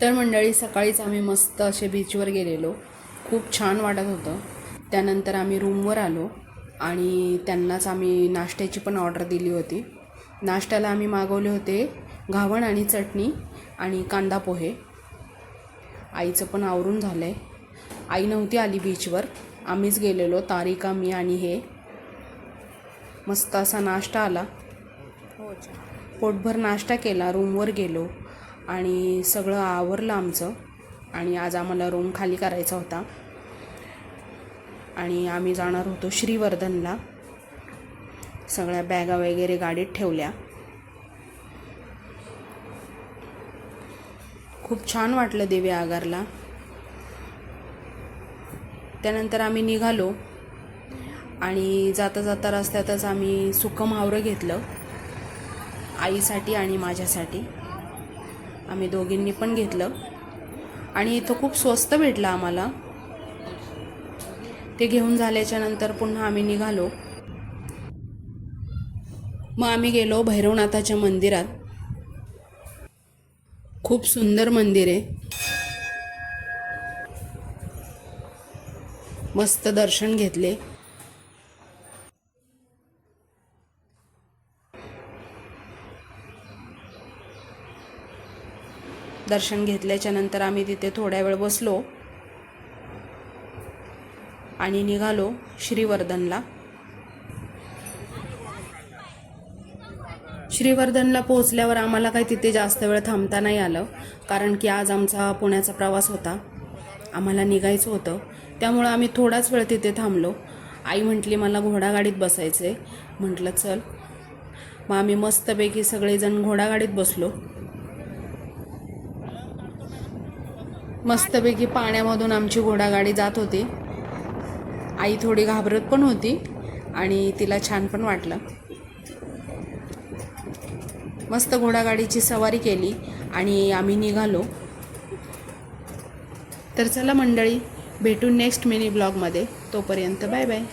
तर मंडळी सकाळीच आम्ही मस्त असे बीचवर गेलेलो, खूप छान वाटत होतं. त्यानंतर आम्ही रूमवर आलो आणि त्यांनाच आम्ही नाश्त्याची पण ऑर्डर दिली होती. नाश्त्याला आम्ही मागवले होते घावण आणि चटणी आणि कांदा पोहे. आईचं पण आवरून झालं आहे. आई नव्हती आली बीचवर, आम्हीच गेलेलो, तारिका, मी आणि हे. मस्त असा नाश्ता आला, पोटभर नाश्ता केला, रूमवर गेलो आणि सगळं आवरलं आमचं. आणि आज आम्हाला रूम खाली करायचा होता आणि आम्ही जाणार होतो श्रीवर्धनला. सगळ्या बॅगा वगैरे गाडीत ठेवल्या. खूप छान वाटलं देवी आगारला. त्यानंतर आम्ही निघालो आणि जाता जाता रस्त्यातच आम्ही सुकं मावरं घेतलं, आईसाठी आणि माझ्यासाठी. आम्ही दोघींनी पण घेतलं आणि इथं खूप स्वस्त भेटलं आम्हाला. ते घेऊन झाल्याच्या नंतर पुन्हा आम्ही निघालो. मग आम्ही गेलो भैरवनाथाच्या मंदिरात. खूप सुंदर मंदिर आहे. मस्त दर्शन घेतले. दर्शन घेतल्याच्या नंतर आम्ही तिथे थोड्या वेळ बसलो आणि निघालो श्रीवर्धनला. श्रीवर्धनला पोहोचल्यावर आम्हाला काही तिथे जास्त वेळ थांबता नाही आलं, कारण की आज आमचा पुण्याचा प्रवास होता, आम्हाला निघायचं होतं. त्यामुळं आम्ही थोडाच वेळ तिथे थांबलो. आई म्हटली मला घोडागाडीत बसायचं आहे. म्हटलं चल. मग आम्ही मस्तपैकी सगळेजण घोडागाडीत बसलो. मस्तपैकी पाण्यामधून आमची घोडागाडी जात होती. आई थोडी घाबरत पण होती आणि तिला छान पण वाटलं. मस्त घोडागाडीची सवारी केली आणि आम्ही निघालो. तर चला मंडळी, भेटू नेक्स्ट मिनी ब्लॉगमध्ये. तोपर्यंत बाय बाय.